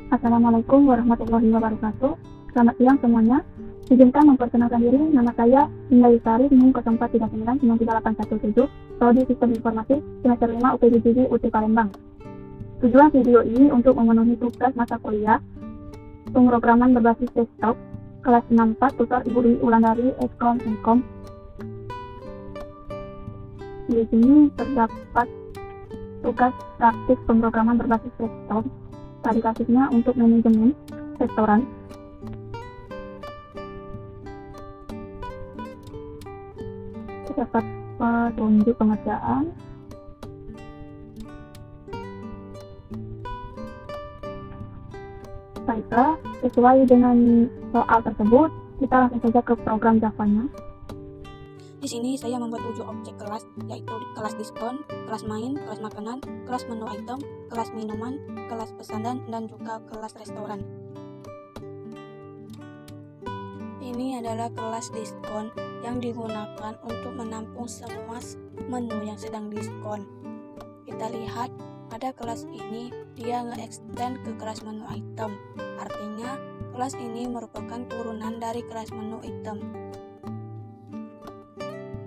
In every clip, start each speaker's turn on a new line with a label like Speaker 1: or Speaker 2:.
Speaker 1: Assalamualaikum warahmatullahi wabarakatuh. Selamat siang semuanya. Izinkan memperkenalkan diri, nama saya Indah Yusari, NIM 0439938117, Prodi Sistem Informasi, semester 5 UPJJ UT Palembang. Tujuan video ini untuk memenuhi tugas mata kuliah pemrograman berbasis desktop kelas 64 tutor Ibu Dwi Wulandari Eskom. Di sini terdapat tugas praktik pemrograman berbasis desktop. Tadi kasusnya untuk manajemen restoran. Terdapat petunjuk pengerjaan. Baiklah, sesuai dengan soal tersebut, kita langsung saja ke program Java-nya.
Speaker 2: Di sini saya membuat 7 objek kelas, yaitu kelas diskon, kelas main, kelas makanan, kelas menu item, kelas minuman, kelas pesanan, dan juga kelas restoran. Ini adalah kelas diskon yang digunakan untuk menampung semua menu yang sedang diskon. Kita lihat pada kelas ini dia nge-extend ke kelas menu item. Artinya kelas ini merupakan turunan dari kelas menu item.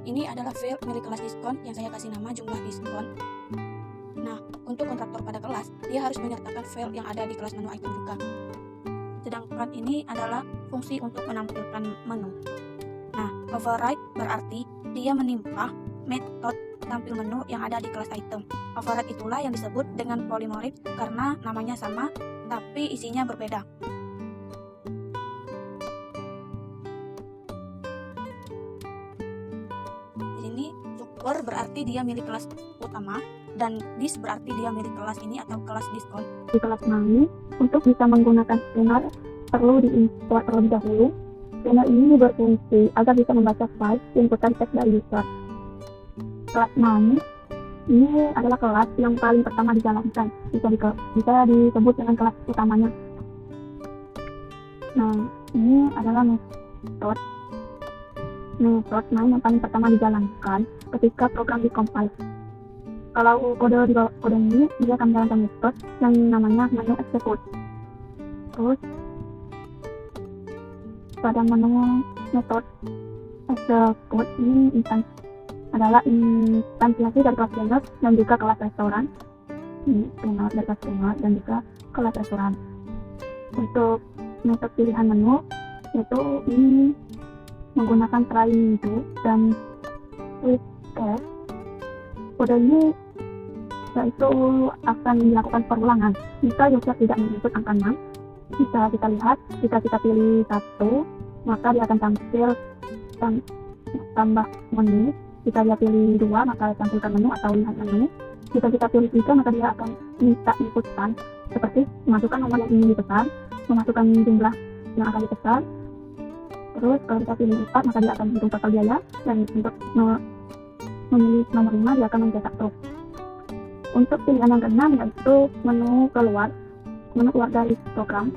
Speaker 2: Ini adalah file milik kelas diskon yang saya kasih nama jumlah diskon. Nah, untuk kontraktor pada kelas, dia harus menyertakan file yang ada di kelas menu item juga. Sedangkan ini adalah fungsi untuk menampilkan menu. Nah, override berarti dia menimpa metode tampil menu yang ada di kelas item. Override itulah yang disebut dengan polymorph karena namanya sama, tapi isinya berbeda. Super berarti dia milik kelas utama, dan dis berarti dia milik kelas ini atau kelas diskon.
Speaker 1: Di kelas main, untuk bisa menggunakan scanner perlu diimport terlebih dahulu. Scanner ini berfungsi agar bisa membaca file inputan teks dari user. Kelas main ini adalah kelas yang paling pertama dijalankan, bisa disebut dengan kelas utamanya. Nah, ini adalah metode main yang paling pertama dijalankan ketika program dikompil. Kalau kode ini dia akan menjalankan metode yang namanya menu execute. Terus pada menu metode execute ini adalah instansiasi dari kelas dinner dan juga kelas restoran. Ini dari kelas dinner dan juga kelas restoran. Untuk metode pilihan menu yaitu ini menggunakan try menu dan switch case. Kode ini yaitu akan dilakukan perulangan jika user tidak menginput angka 6. Bisa kita lihat, jika kita pilih 1, maka dia akan tampil tambah menu. Jika dia pilih 2, maka tampilkan menu atau lihat menu. Jika kita pilih 3, maka dia akan minta inputan seperti memasukkan nomor yang ingin dipesan, memasukkan jumlah yang akan dipesan. Terus kalau kita pilih 4, maka dia akan menghitung total biaya, dan untuk memilih nomor 5 dia akan mencetak truk. Untuk pilihan yang ke-6 yaitu menu keluar dari program.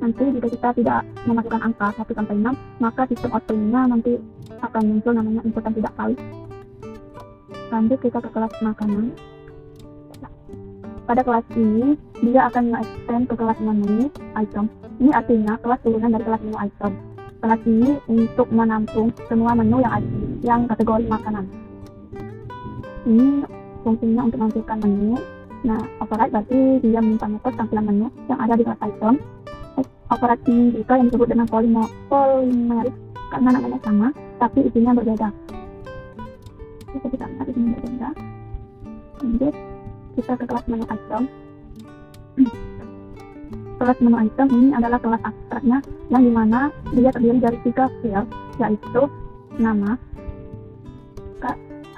Speaker 1: Nanti jika kita tidak memasukkan angka 1-6, maka sistem output-nya nanti akan muncul namanya inputan tidak valid. Lanjut kita ke kelas makanan. Pada kelas ini dia akan nge-extend ke kelas menu item. Ini artinya kelas turunan dari kelas menu item. Kelas ini untuk menampung semua menu yang kategori makanan. Ini fungsinya untuk menampilkan menu. Nah, override berarti dia minta metode tampilan menu yang ada di kelas item. Override ini juga yang disebut dengan polymorph karena namanya sama, tapi isinya berbeda. Jadi kita lihat isinya berbeda. Lanjut kita ke kelas menu item. Kelas menu item ini adalah kelas abstraknya yang dimana dia terdiri dari 3 field, yaitu nama,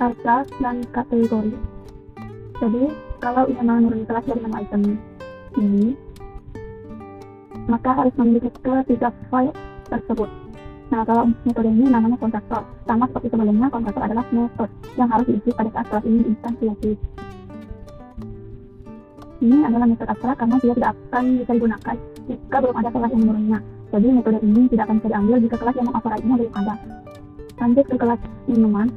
Speaker 1: harga, dan kategori. Jadi kalau ingin menurunkan kelas dari menu item ini, maka harus memiliki ketiga file tersebut. Nah, kalau metode ini namanya kontraktor. Sama seperti sebelumnya, kontraktor adalah metode yang harus diisi pada saat kelas ini diinstansiasi. Ini adalah metode abstrak karena dia tidak akan bisa digunakan jika belum ada kelas yang menurunnya. Jadi metode ini tidak akan bisa diambil jika kelas yang mengoperasinya belum ada. Lanjut ke kelas minuman.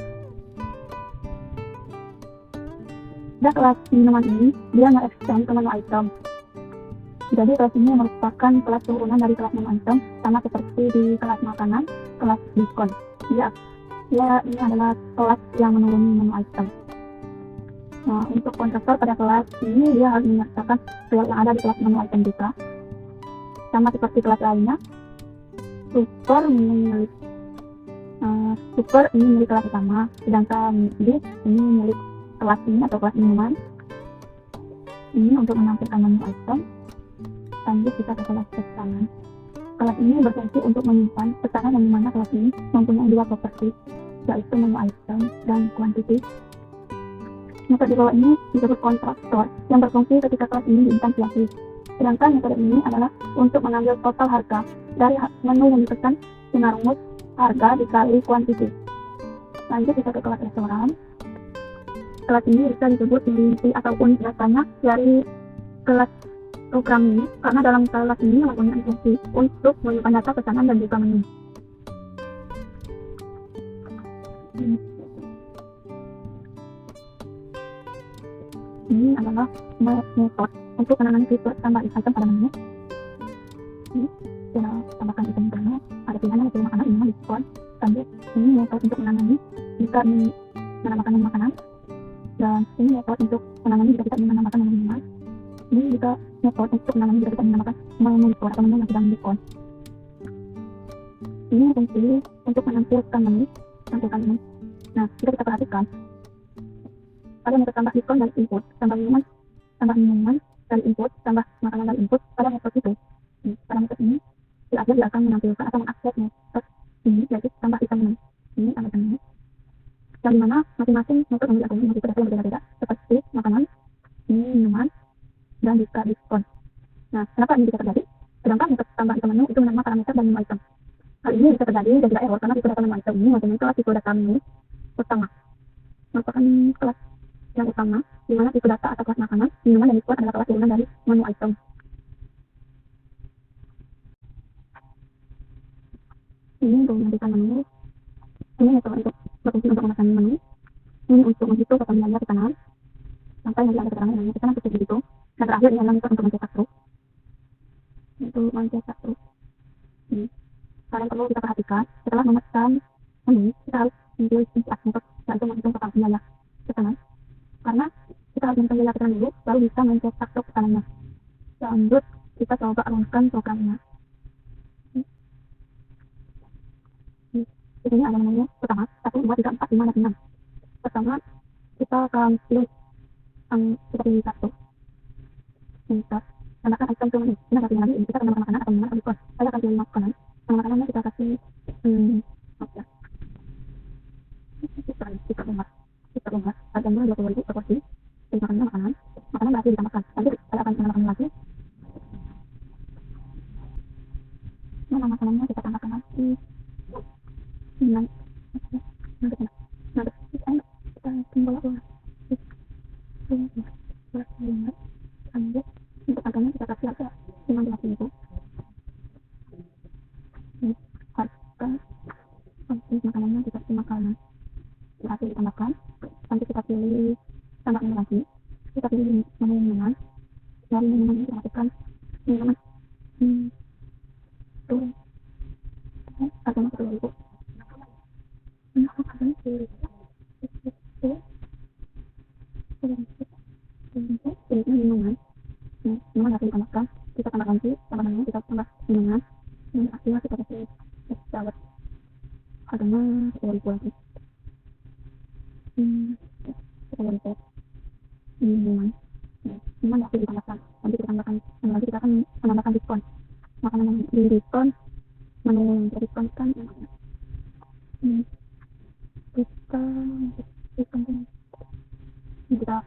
Speaker 1: Pada kelas minuman ini, dia nge-extend ke menu item. Jadi kelas ini merupakan kelas turunan dari kelas menu item, sama seperti di kelas makanan, kelas diskon. Dia ini adalah kelas yang menuruni menu item. Nah, untuk kontraktor pada kelas ini dia harus menyertakan file yang ada di kelas menu item juga. Sama seperti kelas lainnya, super ini milik kelas utama, sedangkan bis ini milik kelas ini atau kelas minuman. Ini untuk menampilkan menu item. Lanjut kita ke kelas pesanan. Kelas ini berfungsi untuk menyimpan pesanan yang dimana kelas ini mempunyai dua properti, yaitu menu item dan quantity. Metode di bawah ini disebut kontraktor yang berfungsi ketika kelas ini diinstansiasi. Sedangkan metode ini adalah untuk mengambil total harga dari menu yang dipesan dengan rumus harga dikali quantity. Lanjut kita ke kelas restoran. Kelas ini bisa disebut inti ataupun biasanya dari kelas program ini, karena dalam kelas ini mempunyai fungsi untuk menyimpan data pesanan dan juga menu. Ini adalah metode untuk menangani fitur tambah item pada menu. Ini kita tambahkan item menu, ada pilihannya yaitu makanan, minuman, diskon. Lanjut, ini metode untuk menangani jika ingin menambahkan makanan, dan ini metode untuk menangani jika kita ingin menambahkan minuman. Ini juga metode untuk menangani jika kita ingin menambahkan menu diskon atau menu yang sedang diskon. Ini fungsi untuk menampilkan menu. Nah, jika kita perhatikan, ada metode tambah diskon dari input, tambah minuman dari input, tambah makanan dari input. Pada metode itu, pada metode ini dia akan menampilkan atau mengakses metode ini, yaitu tambah item menu. Ini tambah item menu, yang dimana masing-masing metode memiliki metode yang berbeda-beda, seperti makanan, minuman, dan juga diskon. Nah, kenapa ini bisa terjadi? Sedangkan metode tambah item menu itu menerima parameter dan menu item. Hal ini bisa terjadi dan tidak error karena tipe data menu item ini mempunyai kelas tipe data menu utama, merupakan kelas yang utama, di mana tipe data atau kelas makanan, minuman, dan diskon adalah kelas turunan dari menu item. Ini untuk menentukan menu. Ini metode untuk berfungsi untuk memesan menu. Ini untuk menghitung total biaya pesanan sampai nanti ada keterangan yang pesanan seperti itu. Dan terakhir ini adalah metode untuk mencetak truk. Hal yang perlu kita perhatikan setelah memesan menu, kita harus memilih input metode yaitu menghitung total biaya pesanan. Karena kita harus menghitung biaya pesanan dulu, baru bisa mencetak truk pesanannya. Lanjut, kita coba runkan programnya. Di sini ada menunya pertama 1, 2, 3, 4, 5, dan 6. Pertama kita akan pilih seperti 1. Kita tambahkan item ke menu. Ini ada pilihan lagi, kita akan tambahkan makanan atau minuman atau diskon. Saya akan pilih makanan. Makanannya kita kasih kita bunga harganya 20.000 per porsi. Jadi makanan berarti ditambahkan. Lanjut, saya akan menambahkan lagi. Nama makanannya kita tambahkan lagi. Lanjut, untuk harganya kita kasih harga 15.000. Harga untuk makanannya kita kasih makanan berhasil ditambahkan. Nanti kita pilih tambah menu lagi. Kita pilih menu minuman. Dari minuman ini perhatikan minuman turun. Harganya 10.000. Minuman harus ditambahkan. Kita tambah lagi, tambah menu, kita tambah minuman. Dan akhirnya kita kasih es dawet. Harganya 10.000 lagi. Kita lihat minuman harus ditambahkan. Nanti kita tambahkan, lagi kita akan menambahkan diskon. Makanan yang di diskon, menu yang diskon kan kita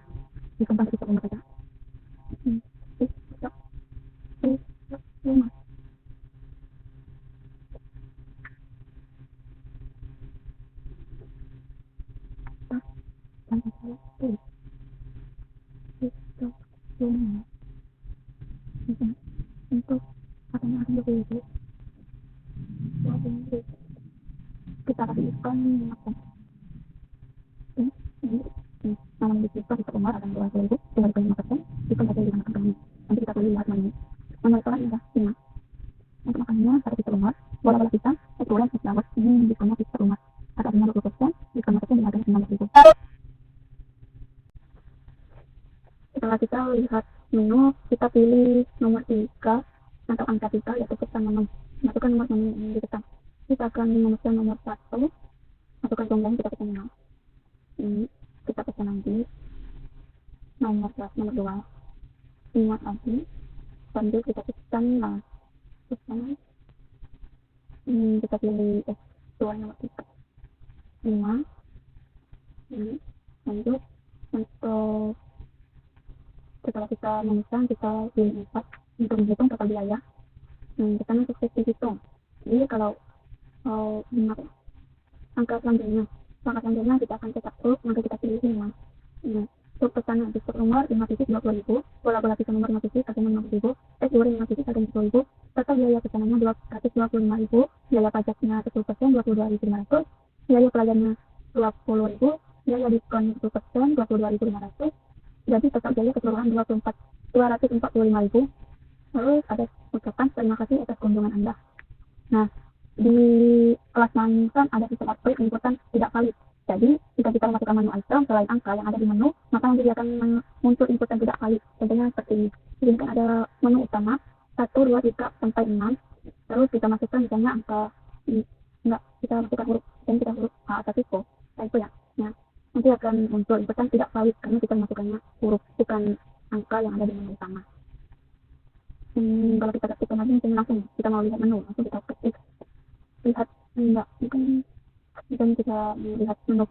Speaker 1: dikembang kita rumah saja. Untuk katanya akan 20.000. Kita kasih diskon 5%. Malam di situ kita umar akan 2. kita lihat menu, kita pilih nomor 3 atau angka 3, yaitu pesan menu. Masukkan nomor menu yang dipesan. Kita akan memesan nomor 1, masukkan tunggang, kita pesan nomor ini, kita pesan lagi nomor 2, ingat lagi, lanjut kita pesan kita pilih S2 nomor 3, 5, lanjut untuk setelah kita memesan, kita pilih 4 untuk menghitung total biaya. Kita masuk sesi hitung. Jadi kalau angka selanjutnya kita akan cetak truk, maka kita pilih 5. Truk pesanan di stok nomor 5 titik 20.000, bola pisau nomor 5 titik harganya 50.000, S2 5 titik harganya 10.000, total biaya pesanannya 225.000, biaya pajaknya 10% 22.500, biaya pelayannya 20.000, biaya diskon 10% 22.500, jadi total biaya keseluruhan 245.000. Lalu ada ucapan terima kasih atas kunjungan Anda. Nah, di kelas manusia ada sistem upgrade inputan tidak valid. Jadi, jika kita memasukkan menu item selain angka yang ada di menu, maka nanti dia akan muncul input yang tidak valid. Contohnya seperti ini. Jadi, ada menu utama 1, 2, 3, sampai 6. Terus kita masukkan misalnya angka kita masukkan huruf A atau typo ya. Nah, nanti akan muncul inputan tidak valid karena kita masukkannya huruf, bukan angka yang ada di menu utama. Kalau kita ketikkan lagi mungkin langsung kita mau lihat menu, langsung kita ketik lihat mungkin kita melihat menu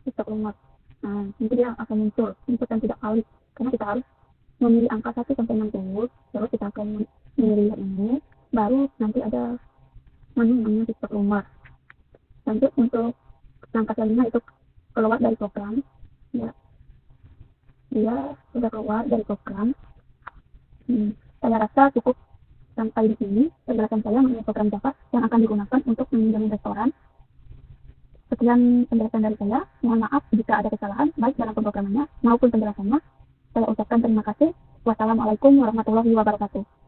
Speaker 1: stok nomor. Nah, nanti dia akan muncul input yang tidak valid karena kita harus memilih angka 1 sampai 60, terus kita akan memilih menu, baru nanti ada menu stok nomor. Lanjut untuk langkah selanjutnya itu keluar dari program. Ya, dia sudah keluar dari program. Saya rasa cukup sampai di sini penjelasan saya mengenai program Java yang akan digunakan untuk meminjam restoran. Sekian penjelasan dari saya. Mohon maaf jika ada kesalahan baik dalam pemrogramannya maupun penjelasannya. Saya ucapkan terima kasih. Wassalamualaikum warahmatullahi wabarakatuh.